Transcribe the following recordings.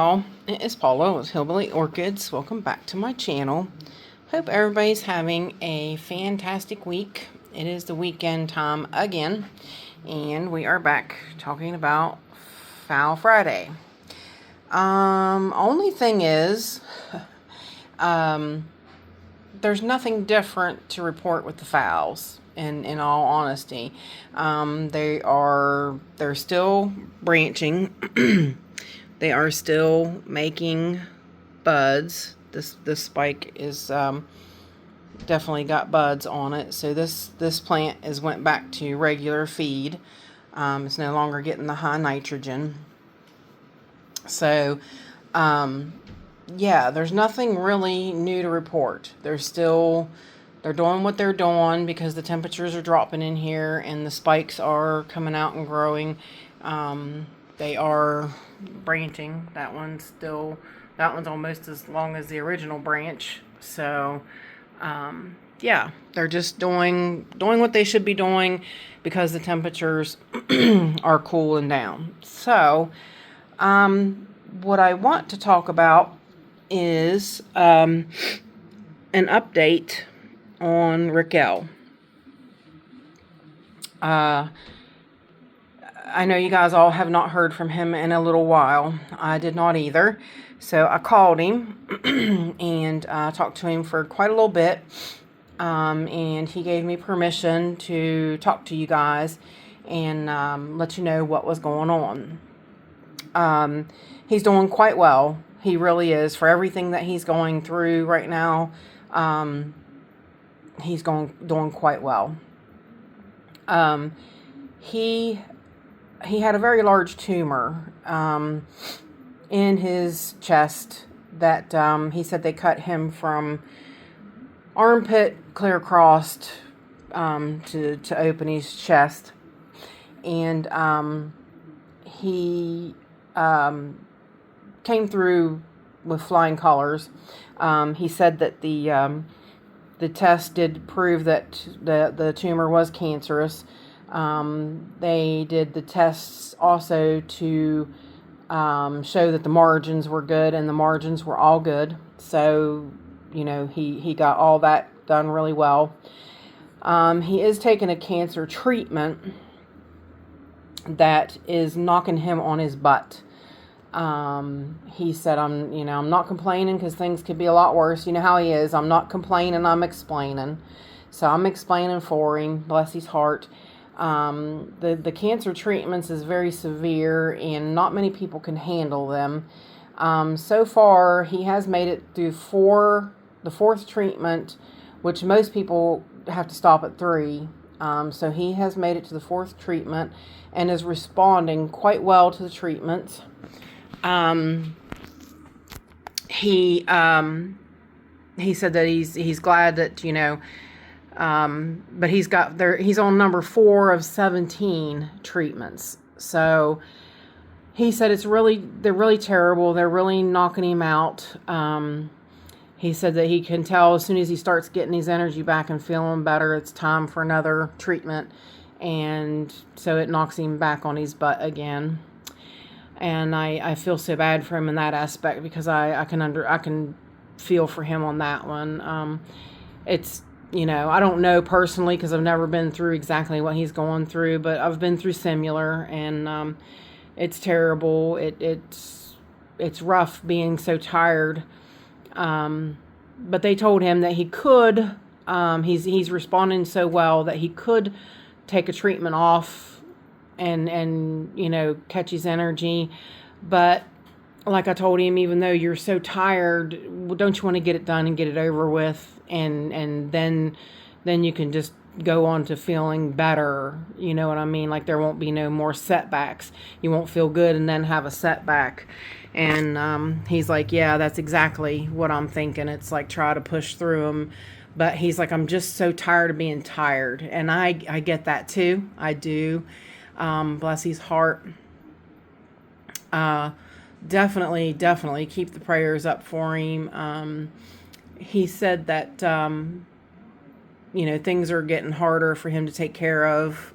y'all, it is Paula with Hillbilly Orchids. Welcome back to my channel. Hope everybody's having a fantastic week. It is the weekend time again, and we are back talking about Phal Friday. Only thing is, there's nothing different to report with the phals. In all honesty, they're still branching. They are still making buds. This spike is definitely got buds on it. So this plant went back to regular feed. It's no longer getting the high nitrogen. So yeah, there's nothing really new to report. They're doing what they're doing because the temperatures are dropping in here and the spikes are coming out and growing. They are branching. That one's almost as long as the original branch. So, yeah, they're just doing what they should be doing because the temperatures are cooling down. So, what I want to talk about is an update on Raquel. I know you guys all have not heard from him in a little while. I did not either. So I called him and talked to him for quite a little bit. And he gave me permission to talk to you guys and let you know what was going on. He's doing quite well. He really is. For everything that he's going through right now, he's doing quite well. He had a very large tumor in his chest that he said they cut him from armpit clear across to open his chest. And he came through with flying colors. He said that the test did prove that the tumor was cancerous. They did the tests also to show that the margins were good, and the margins were all good. So, you know, he got all that done really well. He is taking a cancer treatment that is knocking him on his butt. He said, I'm not complaining because things could be a lot worse. You know how he is. I'm not complaining, I'm explaining. So I'm explaining for him, bless his heart. The cancer treatments is very severe and not many people can handle them. So far, he has made it through the fourth treatment, which most people have to stop at 3. So he has made it to the 4th treatment and is responding quite well to the treatments. He said that he's glad that, you know, but he's on number 4 of 17 treatments. So he said they're really terrible. They're really knocking him out. He said that he can tell as soon as he starts getting his energy back and feeling better, it's time for another treatment. And so it knocks him back on his butt again. And I feel so bad for him in that aspect because I can feel for him on that one. It's, you know, I don't know personally because I've never been through exactly what he's going through, but I've been through similar, and it's terrible. It's rough being so tired. But they told him that he could. He's responding so well that he could take a treatment off and you know, catch his energy. But like I told him, even though you're so tired, don't you want to get it done and get it over with, and then you can just go on to feeling better. You know what I mean? Like there won't be no more setbacks. You won't feel good and then have a setback. And he's like, yeah, that's exactly what I'm thinking. It's like, try to push through them. But he's like, I'm just so tired of being tired. And I get that too. I do. Bless his heart. Definitely keep the prayers up for him. He said that, you know, things are getting harder for him to take care of.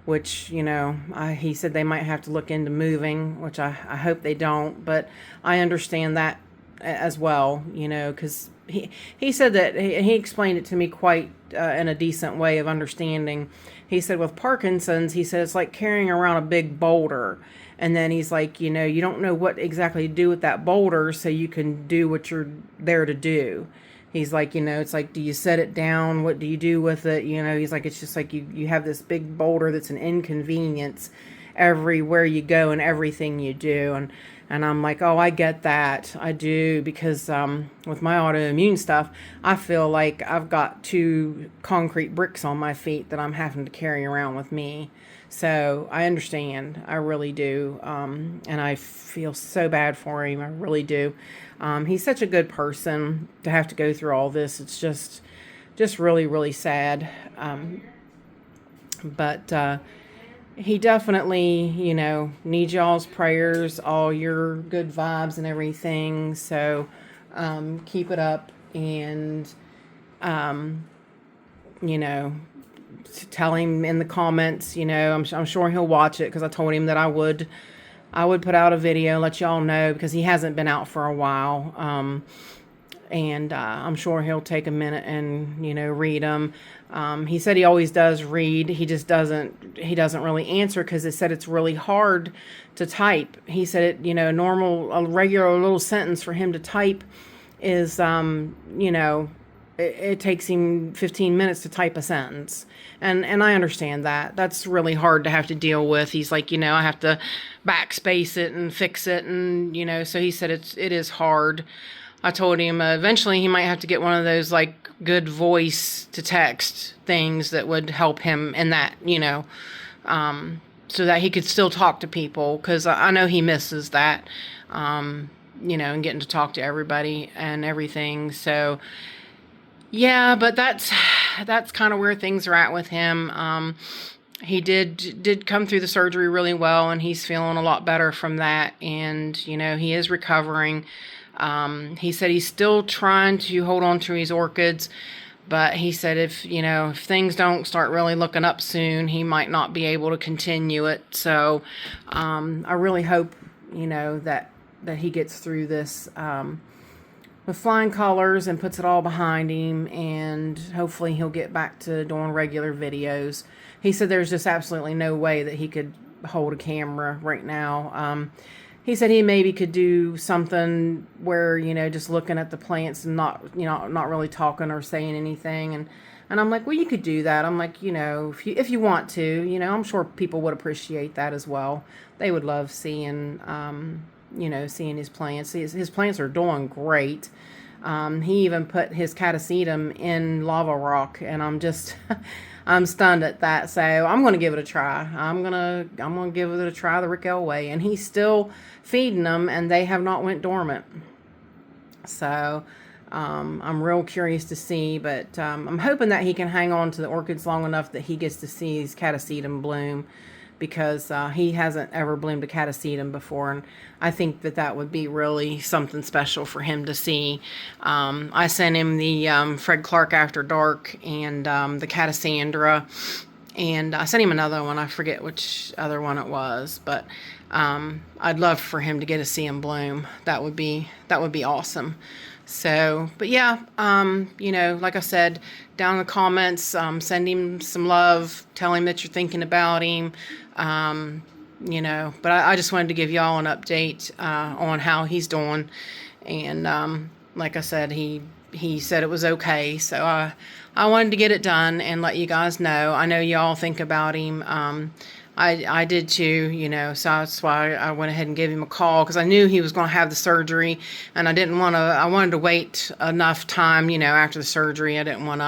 which, you know, he said they might have to look into moving, which I hope they don't, but I understand that as well, you know, because he said that he explained it to me quite in a decent way of understanding. He said with Parkinson's, he said it's like carrying around a big boulder. And then he's like, you know, you don't know what exactly to do with that boulder, so you can do what you're there to do. He's like, you know, it's like, do you set it down? What do you do with it? You know, he's like, it's just like you have this big boulder that's an inconvenience everywhere you go and everything you do. And I'm like, oh, I get that. I do, because with my autoimmune stuff, I feel like I've got 2 concrete bricks on my feet that I'm having to carry around with me. So I understand. I really do. And I feel so bad for him. I really do. He's such a good person to have to go through all this. It's just really, really sad. But he definitely, you know, needs y'all's prayers, all your good vibes and everything. So keep it up, and, you know, tell him in the comments, you know, I'm sure he'll watch it, because I told him that I would put out a video, let y'all know, because he hasn't been out for a while. And I'm sure he'll take a minute and, you know, read them. He said he always does read. He just doesn't really answer, because it said it's really hard to type. He said it, you know, a regular little sentence for him to type is, you know, it takes him 15 minutes to type a sentence. And I understand that. That's really hard to have to deal with. He's like, you know, I have to backspace it and fix it. And, you know, so he said it is hard. I told him eventually he might have to get one of those, like, good voice to text things that would help him in that, you know, so that he could still talk to people, because I know he misses that, you know, and getting to talk to everybody and everything. So, yeah, but that's kind of where things are at with him. He did come through the surgery really well, and he's feeling a lot better from that. And, you know, he is recovering. He said he's still trying to hold on to his orchids, but he said if things don't start really looking up soon, he might not be able to continue it. So I really hope, that he gets through this with flying colors and puts it all behind him, and hopefully he'll get back to doing regular videos. He said there's just absolutely no way that he could hold a camera right now. He said he maybe could do something where, just looking at the plants and not really talking or saying anything. And I'm like, well, you could do that. I'm like, if you want to, I'm sure people would appreciate that as well. They would love seeing, seeing his plants. His plants are doing great. He even put his catasetum in lava rock, and I'm just, I'm stunned at that. So I'm going to give it a try. I'm going to give it a try the Raquel way. And he's still feeding them, and they have not went dormant. So I'm real curious to see, but I'm hoping that he can hang on to the orchids long enough that he gets to see his catasetum bloom, because he hasn't ever bloomed a catasetum before, and I think that would be really something special for him to see. I sent him the Fred Clark After Dark and the Catasandra, and I sent him another one. I forget which other one it was, but I'd love for him to get to see him bloom. That would be awesome. So, but yeah, like I said, down in the comments, send him some love, tell him that you're thinking about him, but I just wanted to give y'all an update on how he's doing. And like I said, he said it was okay, so I wanted to get it done and let you guys know. I know y'all think about him. I did too, so that's why I went ahead and gave him a call, because I knew he was going to have the surgery, and I wanted to wait enough time, after the surgery. I didn't want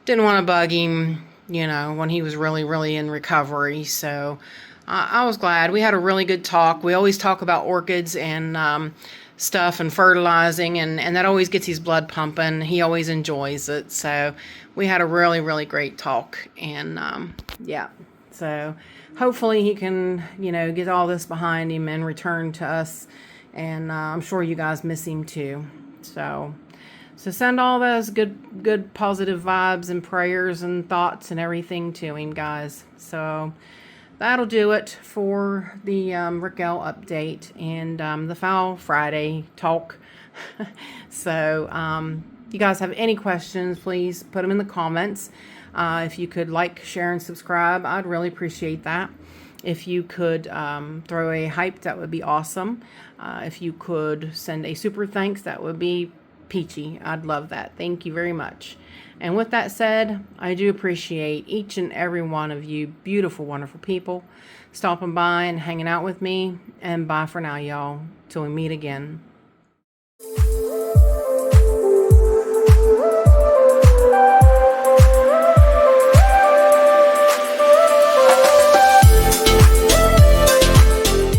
to bug him, when he was really, really in recovery. So I was glad. We had a really good talk. We always talk about orchids and stuff and fertilizing, and that always gets his blood pumping. He always enjoys it. So we had a really, really great talk, and yeah. So hopefully he can, get all this behind him and return to us. And I'm sure you guys miss him too. So send all those good positive vibes and prayers and thoughts and everything to him, guys. So that'll do it for the Raquel update and the Phal Friday talk. So, if you guys have any questions, please put them in the comments. If you could like, share, and subscribe, I'd really appreciate that. If you could throw a hype, that would be awesome. If you could send a super thanks, that would be peachy. I'd love that. Thank you very much. And with that said, I do appreciate each and every one of you beautiful, wonderful people stopping by and hanging out with me. And bye for now, y'all. Till we meet again.